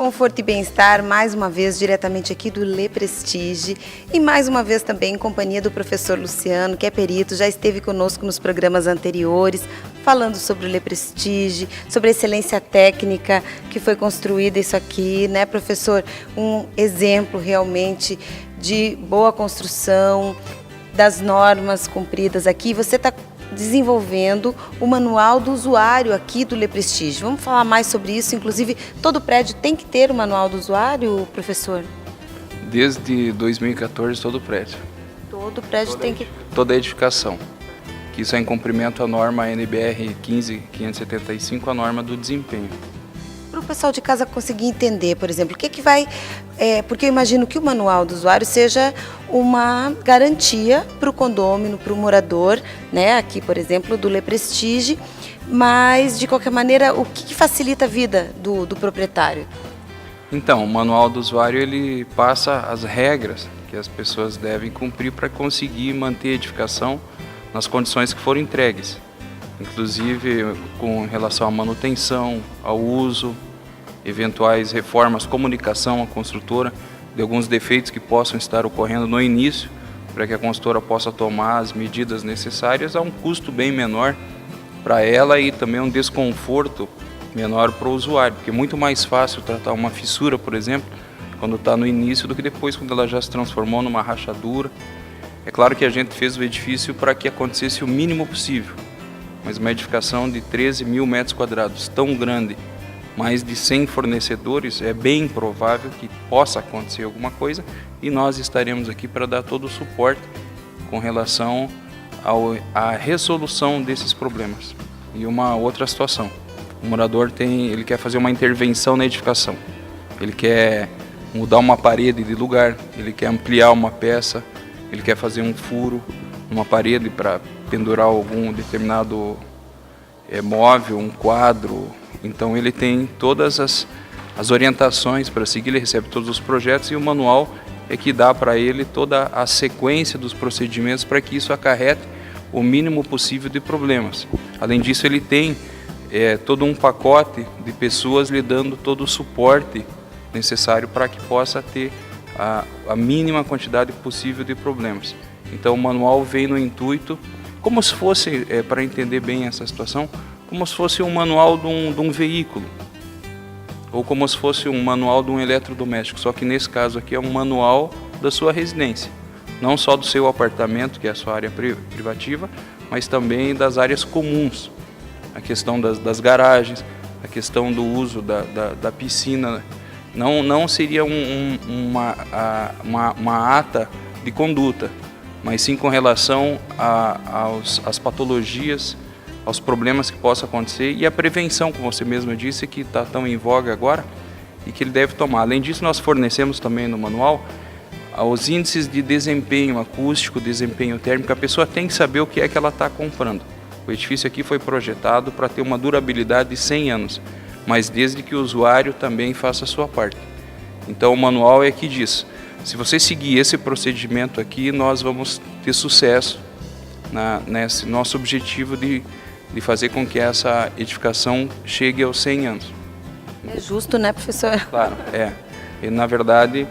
conforto e bem-estar, mais uma vez diretamente aqui do Le Prestige e mais uma vez também em companhia do professor Luciano, que é perito, já esteve conosco nos programas anteriores, falando sobre o Le Prestige, sobre a excelência técnica que foi construída isso aqui, né, professor? Um exemplo realmente de boa construção, das normas cumpridas aqui. Você está desenvolvendo o manual do usuário aqui do Le Prestige. Vamos falar mais sobre isso. Inclusive, todo prédio tem que ter o manual do usuário, professor? Desde 2014, todo prédio. Todo prédio tem que... Toda edificação. Que isso é em cumprimento à norma NBR 15575, a norma do desempenho. Para o pessoal de casa conseguir entender, por exemplo, o que vai... porque eu imagino que o manual do usuário seja uma garantia para o condômino, para o morador, né? Aqui, por exemplo, do Le Prestige, mas, de qualquer maneira, o que facilita a vida do proprietário? Então, o manual do usuário, ele passa as regras que as pessoas devem cumprir para conseguir manter a edificação nas condições que foram entregues. Inclusive com relação à manutenção, ao uso, eventuais reformas, comunicação à construtora de alguns defeitos que possam estar ocorrendo no início, para que a construtora possa tomar as medidas necessárias a um custo bem menor para ela e também um desconforto menor para o usuário, porque é muito mais fácil tratar uma fissura, por exemplo, quando está no início do que depois, quando ela já se transformou numa rachadura. É claro que a gente fez o edifício para que acontecesse o mínimo possível, mas uma edificação de 13 mil metros quadrados, tão grande, mais de 100 fornecedores, é bem provável que possa acontecer alguma coisa e nós estaremos aqui para dar todo o suporte com relação à resolução desses problemas. E uma outra situação, o morador ele quer fazer uma intervenção na edificação, ele quer mudar uma parede de lugar, ele quer ampliar uma peça, ele quer fazer um furo numa parede para pendurar algum determinado móvel, um quadro. Então ele tem todas as orientações para seguir, ele recebe todos os projetos e o manual é que dá para ele toda a sequência dos procedimentos para que isso acarrete o mínimo possível de problemas. Além disso, ele tem todo um pacote de pessoas lhe dando todo o suporte necessário para que possa ter a mínima quantidade possível de problemas. Então o manual vem no intuito, como se fosse, para entender bem essa situação, como se fosse um manual de um veículo, ou como se fosse um manual de um eletrodoméstico, só que nesse caso aqui é um manual da sua residência, não só do seu apartamento, que é a sua área privativa, mas também das áreas comuns, a questão das garagens, a questão do uso da piscina. Não seria uma ata de conduta, mas sim com relação às patologias, aos problemas que possam acontecer e a prevenção, como você mesma disse, que está tão em voga agora e que ele deve tomar. Além disso, nós fornecemos também no manual os índices de desempenho acústico, desempenho térmico. A pessoa tem que saber o que é que ela está comprando. O edifício aqui foi projetado para ter uma durabilidade de 100 anos, mas desde que o usuário também faça a sua parte. Então o manual é que diz, se você seguir esse procedimento aqui, nós vamos ter sucesso nesse nosso objetivo de fazer com que essa edificação chegue aos 100 anos. É justo, né, professor? Claro, E, na verdade,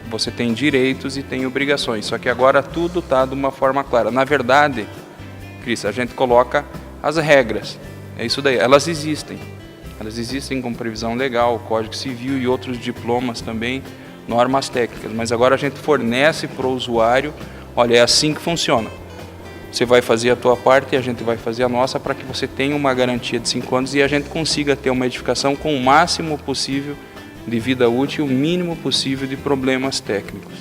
você tem direitos e tem obrigações, só que agora tudo está de uma forma clara. Na verdade, Cris, a gente coloca as regras, é isso daí, elas existem com previsão legal, Código Civil e outros diplomas também, normas técnicas, mas agora a gente fornece para o usuário, olha, é assim que funciona. Você vai fazer a tua parte e a gente vai fazer a nossa para que você tenha uma garantia de 5 anos e a gente consiga ter uma edificação com o máximo possível de vida útil e o mínimo possível de problemas técnicos.